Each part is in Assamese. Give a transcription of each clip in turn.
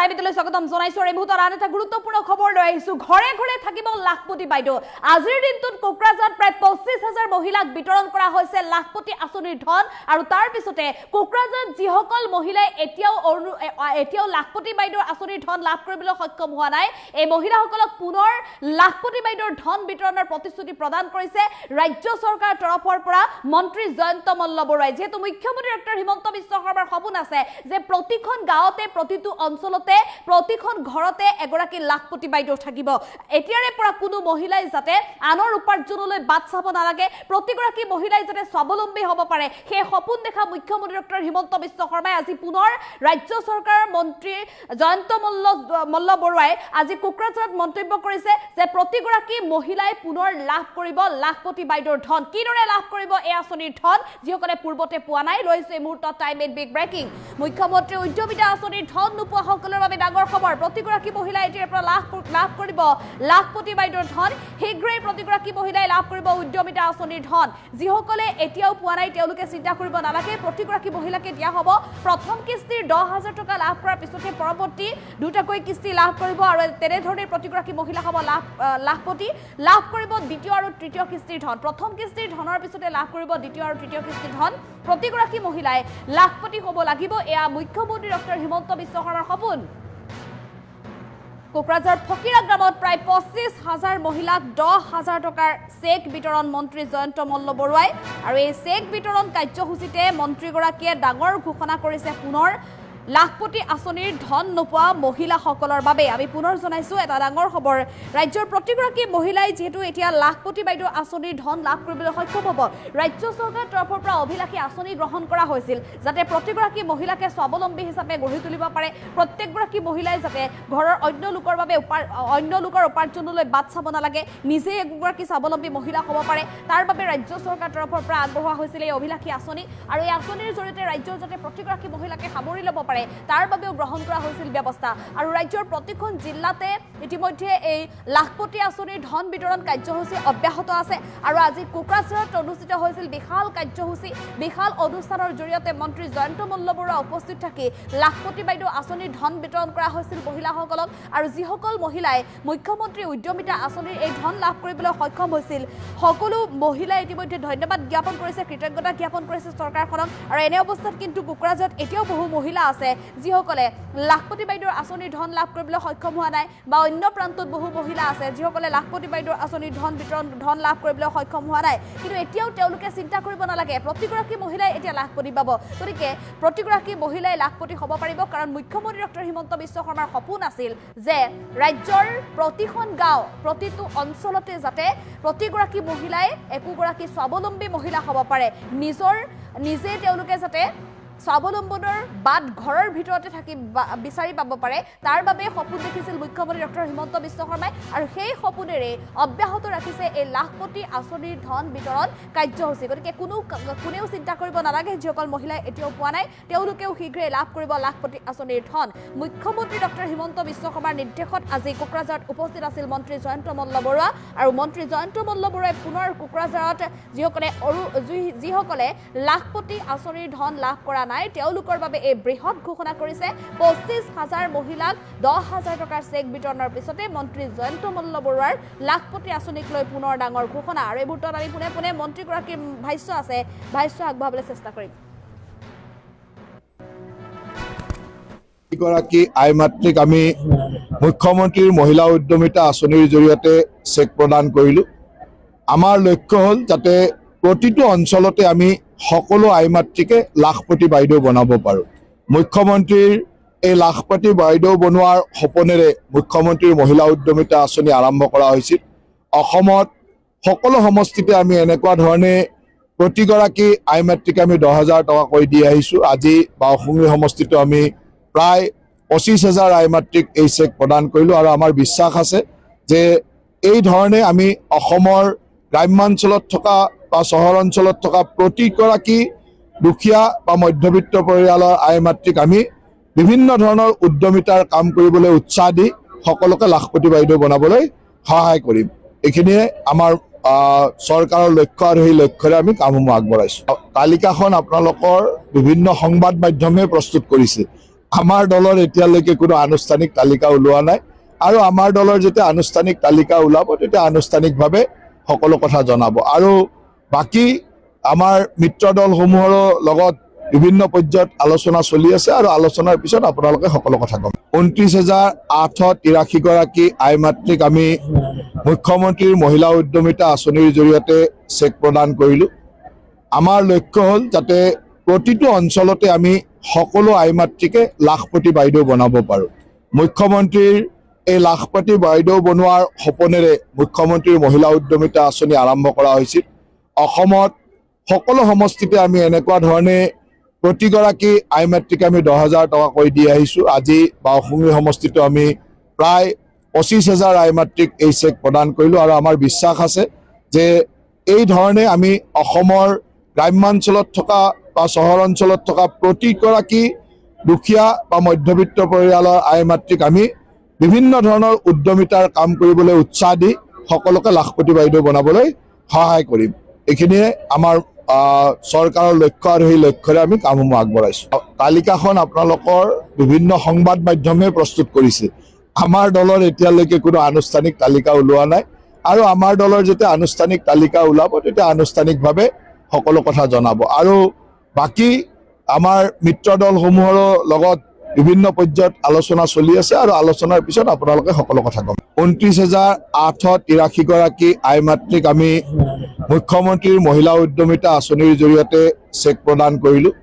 টাইমলৈ স্বাগতম জনাইছো। এই মুহূৰ্তত আন এটা গুৰুত্বপূৰ্ণ খবৰ লৈ আহিছো। ঘৰে ঘৰে থাকিব লাখপতি বাইদেউ। আজিৰ দিনটোত কোকৰাঝাৰত প্ৰায় 25,000 মহিলাক বিতৰণ কৰা হৈছে লাখপতি আঁচনিৰ ধন। আৰু তাৰ পিছতে কোকৰাঝাৰত যিসকল মহিলাই এতিয়াও লাখপতি বাইদেউৰ আঁচনিৰ ধন লাভ কৰিবলৈ সক্ষম হোৱা নাই, এই মহিলাসকলক পুনৰ লাখপতি বাইদেউৰ ধন বিতৰণৰ প্ৰতিশ্ৰুতি প্ৰদান কৰিছে ৰাজ্য চৰকাৰৰ তৰফৰ পৰা মন্ত্ৰী জয়ন্ত মল্ল বৰুৱাই। যেহেতু মুখ্যমন্ত্ৰী ডক্টৰ হিমন্ত বিশ্ব শৰ্মাৰ সপোন আছে যে প্ৰতিখন গাঁৱতে প্ৰতিটো অঞ্চলতে প্ৰতিখন ঘৰতে এগৰাকী লাখপতি বাইদেউ থাকিব। এতিয়াৰে পৰা কোনো মহিলাই যাতে আনৰ উপাৰ্জনলৈ বাট চাব নালাগে, প্ৰতিগৰাকী মহিলাই যাতে স্বাৱলম্বী হ'ব পাৰে, সেই সপোন দেখা মুখ্যমন্ত্ৰী ডক্টৰ হিমন্ত বিশ্ব শৰ্মাই আজি পুনৰ ৰাজ্য চৰকাৰৰ মন্ত্ৰী জয়ন্ত মল্ল বৰুৱাই আজি কোকৰাঝাৰত মন্তব্য কৰিছে যে প্ৰতিগৰাকী মহিলাই পুনৰ লাভ কৰিব লাখপতি বাইদেউৰ ধন। কিদৰে লাভ কৰিব এই আঁচনিৰ ধন যিসকলে পূৰ্বতে পোৱা নাই? লৈছে এই মুহূৰ্তত টাইম এণ্ড বিগ ব্ৰেকিং। মুখ্যমন্ত্ৰী উদ্যমিতা আঁচনিৰ ধন নোপোৱা সকলৰ বাবে ডাঙৰ খবৰ। প্ৰতিগৰাকী মহিলাই এতিয়াৰ পৰা লাভ কৰিব লাখপতি বাইদেউৰ ধন। শীঘ্ৰেই প্ৰতিগৰাকী মহিলাই লাভ কৰিব উদ্যমিতা আঁচনিৰ ধন। যিসকলে এতিয়াও পোৱা নাই তেওঁলোকে চিন্তা কৰিব নালাগে। প্ৰতিগৰাকী মহিলাকে দিয়া হ'ব প্ৰথম কিস্তিৰ 10,000 টকা লাভ কৰাৰ পিছতে পৰৱৰ্তী দুটাকৈ কিস্তি লাভ কৰিব। আৰু তেনেধৰণে প্ৰতিগৰাকী মহিলা হ'ব লাখপতি। লাভ কৰিব দ্বিতীয় আৰু তৃতীয় কিস্তিৰ ধন। প্ৰথম কিস্তিৰ ধনৰ পিছতে লাভ কৰিব দ্বিতীয় আৰু তৃতীয় কিস্তিৰ ধন। প্ৰতিগৰাকী মহিলাই লাখপতি হ'ব লাগিব, এয়া মুখ্যমন্ত্ৰী ডক্টৰ হিমন্ত বিশ্ব শৰ্মাৰ সপোন। কোকৰাঝাৰ ফকিৰা গ্ৰামত প্ৰায় 25,000 মহিলাক 10,000 টকাৰ চেক বিতৰণ মন্ত্ৰী জয়ন্ত মল্ল বৰুৱাই। আৰু এই চেক বিতৰণ কাৰ্যসূচীতে মন্ত্ৰীগৰাকীয়ে ডাঙৰ ঘোষণা কৰিছে পুনৰ লাখপতি আঁচনিৰ ধন নোপোৱা মহিলাসকলৰ বাবে। আমি পুনৰ জনাইছো এটা ডাঙৰ খবৰ। ৰাজ্যৰ প্ৰতিগৰাকী মহিলাই যিহেতু এতিয়া লাখপতি বাইদেউ আঁচনিৰ ধন লাভ কৰিবলৈ সক্ষম হ'ব, ৰাজ্য চৰকাৰৰ তৰফৰ পৰা অভিলাষী আঁচনি গ্ৰহণ কৰা হৈছিল যাতে প্ৰতিগৰাকী মহিলাকে স্বাৱলম্বী হিচাপে গঢ়ি তুলিব পাৰে, প্ৰত্যেকগৰাকী মহিলাই যাতে ঘৰৰ অন্য লোকৰ উপাৰ্জনলৈ বাট চাব নালাগে, নিজে এগৰাকী স্বাৱলম্বী মহিলা হ'ব পাৰে। তাৰ বাবে ৰাজ্য চৰকাৰৰ তৰফৰ পৰা আগবঢ়োৱা হৈছিল এই অভিলাষী আঁচনি। আৰু এই আঁচনিৰ জৰিয়তে ৰাজ্যৰ যাতে প্ৰতিগৰাকী মহিলাকে সামৰি ল'ব পাৰে তাৰ বাবেও গ্ৰহণ কৰা হৈছিল ব্যৱস্থা। আৰু ৰাজ্যৰ প্ৰতিখন জিলাতে ইতিমধ্যে এই লাখপতি আঁচনিৰ ধন বিতৰণ কাৰ্যসূচী অব্যাহত আছে। আৰু আজি কোকৰাঝাৰত অনুষ্ঠিত হৈছিল বিশাল কাৰ্যসূচী, বিশাল অনুষ্ঠানৰ জৰিয়তে মন্ত্ৰী জয়ন্ত মল্ল বৰুৱা উপস্থিত থাকি লাখপতি বাইদেউ আঁচনিৰ ধন বিতৰণ কৰা হৈছিল মহিলাসকলক। আৰু যিসকল মহিলাই মুখ্যমন্ত্ৰী উদ্যমিতা আঁচনিৰ এই ধন লাভ কৰিবলৈ সক্ষম হৈছিল, সকলো মহিলাই ইতিমধ্যে ধন্যবাদ জ্ঞাপন কৰিছে, কৃতজ্ঞতা জ্ঞাপন কৰিছে চৰকাৰখনক। আৰু এনে অৱস্থাত কিন্তু কোকৰাঝাৰত এতিয়াও বহু মহিলা আছে যিসকলে লাখপতি বাইদেউৰ আঁচনিৰ ধন লাভ কৰিবলৈ সক্ষম হোৱা নাই, বা অন্য প্ৰান্তত বহু মহিলা আছে যিসকলে লাখপতি বাইদেউৰ আঁচনিৰ ধন লাভ কৰিবলৈ সক্ষম হোৱা নাই। কিন্তু এতিয়াও তেওঁলোকে চিন্তা কৰিব নালাগে, প্ৰতিগৰাকী মহিলাই এতিয়া লাখপতি পাব। গতিকে প্ৰতিগৰাকী মহিলাই লাখপতি হ'ব পাৰিব, কাৰণ মুখ্যমন্ত্ৰী ডক্টৰ হিমন্ত বিশ্ব শৰ্মাৰ সপোন আছিল যে ৰাজ্যৰ প্ৰতিখন গাঁও প্ৰতিটো অঞ্চলতে যাতে প্ৰতিগৰাকী মহিলাই একোগৰাকী স্বাৱলম্বী মহিলা হ'ব পাৰে, নিজে তেওঁলোকে যাতে স্বাৱলম্বনৰ বাট ঘৰৰ ভিতৰতে থাকি বিচাৰি পাব পাৰে, তাৰ বাবে সপোন দেখিছিল মুখ্যমন্ত্ৰী ডক্টৰ হিমন্ত বিশ্ব শৰ্মাই। আৰু সেই সপোনেৰে অব্যাহত ৰাখিছে এই লাখপতি আঁচনিৰ ধন বিতৰণ কাৰ্যসূচী। গতিকে কোনেও চিন্তা কৰিব নালাগে, যিসকল মহিলাই এতিয়াও পোৱা নাই তেওঁলোকেও শীঘ্ৰেই লাভ কৰিব লাখপতি আঁচনিৰ ধন। মুখ্যমন্ত্ৰী ডক্টৰ হিমন্ত বিশ্ব শৰ্মাৰ নিৰ্দেশত আজি কোকৰাঝাৰত উপস্থিত আছিল মন্ত্ৰী জয়ন্ত মল্ল বৰুৱা। আৰু মন্ত্ৰী জয়ন্ত মল্ল বৰুৱাই পুনৰ কোকৰাঝাৰত যিসকলে লাখপতি আঁচনিৰ ধন লাভ কৰা নাই তেওঁলোকৰ বাবে এই বৃহৎ ঘোষণা কৰিছে। 25,000 মহিলাক 10,000 টকাৰ চেক বিতৰণৰ পিছতে মন্ত্ৰী জয়ন্ত মল্ল বৰুৱাৰ লাখপতি আঁচনিক লৈ পুনৰ ডাঙৰ ঘোষণা। আৰু এই মুহূৰ্তত আমি পোনে মন্ত্ৰীগৰাকীৰ ভাষ্য আছে, ভাষ্য আগবঢ়াবলৈ চেষ্টা কৰিম। গৰাকী আই মাতৃক আমি মুখ্যমন্ত্ৰীৰ মহিলা উদ্যমিতা আঁচনিৰ জৰিয়তে চেক প্ৰদান কৰিলোঁ। আমাৰ লক্ষ্য হ'ল যাতে প্ৰতিটো অঞ্চলতে আমি সকলো আই মাতৃকে লাখপতি বাইদেউ বনাব পাৰোঁ। মুখ্যমন্ত্ৰীৰ এই লাখপতি বাইদেউ বনোৱাৰ সপোনেৰে মুখ্যমন্ত্ৰীৰ মহিলা উদ্যমিতা আঁচনি আৰম্ভ কৰা হৈছিল। অসমত সকলো সমষ্টিতে আমি এনেকুৱা ধৰণে প্ৰতিগৰাকী আই মাতৃকে আমি 10,000 টকাকৈ দি আহিছোঁ। আজি বাওঁসুঙি সমষ্টিতো আমি প্ৰায় 25,000 আই মাতৃক এই চেক প্ৰদান কৰিলোঁ। আৰু আমাৰ বিশ্বাস আছে যে এই ধৰণে আমি অসমৰ গ্ৰাম্যাঞ্চলত থকা বা চহৰ অঞ্চলত থকা প্ৰতিগৰাকী দুখীয়া বা মধ্যবিত্ত পৰিয়ালৰ আই মাতৃক আমি বিভিন্ন ধৰণৰ উদ্যমিতাৰ কাম কৰিবলৈ উৎসাহ দি সকলোকে লাখপতি বাইদেউ বনাবলৈ সহায় কৰিম। এইখিনিয়ে আমাৰ চৰকাৰৰ লক্ষ্য, আৰু সেই লক্ষ্যৰে আমি কামসমূহ আগবঢ়াইছোঁ। তালিকাখন আপোনালোকৰ বিভিন্ন সংবাদ মাধ্যমে প্ৰস্তুত কৰিছে। আমাৰ দলৰ এতিয়ালৈকে কোনো আনুষ্ঠানিক তালিকা ওলোৱা নাই আৰু আমাৰ দলৰ যেতিয়া আনুষ্ঠানিক তালিকা ওলাব তেতিয়া আনুষ্ঠানিকভাৱে সকলো কথা জনাব আৰু বাকী আমাৰ মিত্ৰ দলসমূহৰ লগত বিভিন্ন পৰ্যায়ত আলোচনা চলি আছে আৰু আলোচনাৰ পিছত আপোনালোকে সকলো কথা গম 29,883 গৰাকী আই মাতৃক আমি মুখ্যমন্ত্ৰীৰ মহিলা উদ্যমিতা আঁচনিৰ জৰিয়তে চেক প্ৰদান কৰিলোঁ। আমাৰ লক্ষ্য হ'ল যাতে প্ৰতিটো অঞ্চলতে আমি সকলো আই মাতৃকে লাখপতি বাইদেউ বনাব পাৰোঁ। মুখ্যমন্ত্ৰীৰ এই লাখপতি বাইদেউ বনোৱাৰ সপোনেৰে মুখ্যমন্ত্ৰীৰ মহিলা উদ্যমিতা আঁচনি আৰম্ভ কৰা হৈছিল। অসমত সকলো সমষ্টিতে আমি এনেকুৱা ধৰণে প্ৰতিগৰাকী আই মাতৃকে আমি 10,000 টকাকৈ দি আহিছোঁ। আজি বাওঁসুঙি সমষ্টিতো আমি প্ৰায় 25,000 আই মাতৃক এই চেক প্ৰদান কৰিলোঁ আৰু আমাৰ বিশ্বাস আছে যে এই ধৰণে আমি অসমৰ গ্ৰাম্যাঞ্চলত থকা বা চহৰ অঞ্চলত থকা প্ৰতিগৰাকী দুখীয়া বা মধ্যবিত্ত পৰিয়ালৰ আই মাতৃক আমি বিভিন্ন ধৰণৰ উদ্যমিতাৰ কাম কৰিবলৈ উৎসাহ দি সকলোকে লাখপতি বাইদেউ বনাবলৈ সহায় কৰিম। এইখিনিয়ে আমাৰ চৰকাৰৰ লক্ষ্য আৰু সেই লক্ষ্যৰে আমি কামসমূহ আগবঢ়াইছোঁ। তালিকাখন আপোনালোকৰ বিভিন্ন সংবাদ মাধ্যমে প্ৰস্তুত কৰিছে। আমাৰ দলৰ এতিয়ালৈকে কোনো আনুষ্ঠানিক তালিকা ওলোৱা নাই আৰু আমাৰ দলৰ যেতিয়া আনুষ্ঠানিক তালিকা ওলাব তেতিয়া আনুষ্ঠানিকভাৱে সকলো কথা জনাব আৰু বাকী আমাৰ মিত্ৰ দলসমূহৰ লগত বিভিন্ন পৰ্যায়ত আলোচনা চলি আছে আৰু আলোচনাৰ পিছত আপোনালোকে সকলো কথা গম 29,883 গৰাকী আই মাতৃক আমি মুখ্যমন্ত্ৰীৰ মহিলা উদ্যমিতা আঁচনিৰ জৰিয়তে চেক প্ৰদান কৰিলোঁ।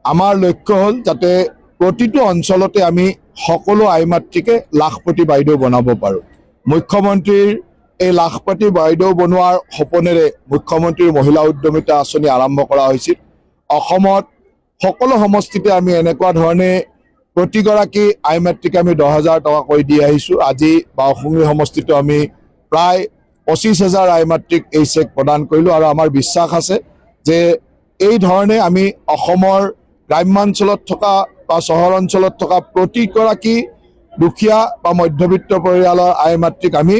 আমাৰ লক্ষ্য হ'ল যাতে প্ৰতিটো অঞ্চলতে আমি সকলো আই মাতৃকে লাখপতি বাইদেউ বনাব পাৰোঁ। মুখ্যমন্ত্ৰীৰ এই লাখপতি বাইদেউ বনোৱাৰ সপোনেৰে মুখ্যমন্ত্ৰীৰ মহিলা উদ্যমিতা আঁচনি আৰম্ভ কৰা হৈছিল। অসমত সকলো সমষ্টিতে আমি এনেকুৱা ধৰণে প্ৰতিগৰাকী আই মাতৃকে আমি 10,000 টকাকৈ দি আহিছোঁ। আজি বাওঁসুঙি সমষ্টিতো আমি প্ৰায় 25,000 আই মাতৃক এই চেক প্ৰদান কৰিলোঁ আৰু আমাৰ বিশ্বাস আছে যে এই ধৰণে আমি অসমৰ গ্ৰাম্যাঞ্চলত থকা বা চহৰ অঞ্চলত থকা প্ৰতিগৰাকী দুখীয়া বা মধ্যবিত্ত পৰিয়ালৰ আই মাতৃক আমি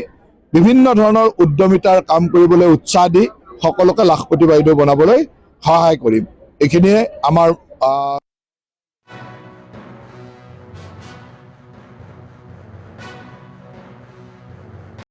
বিভিন্ন ধৰণৰ উদ্যমিতাৰ কাম কৰিবলৈ উৎসাহ দি সকলোকে লাখপতি বাইদেউ বনাবলৈ সহায় কৰিম। এইখিনিয়ে আমাৰ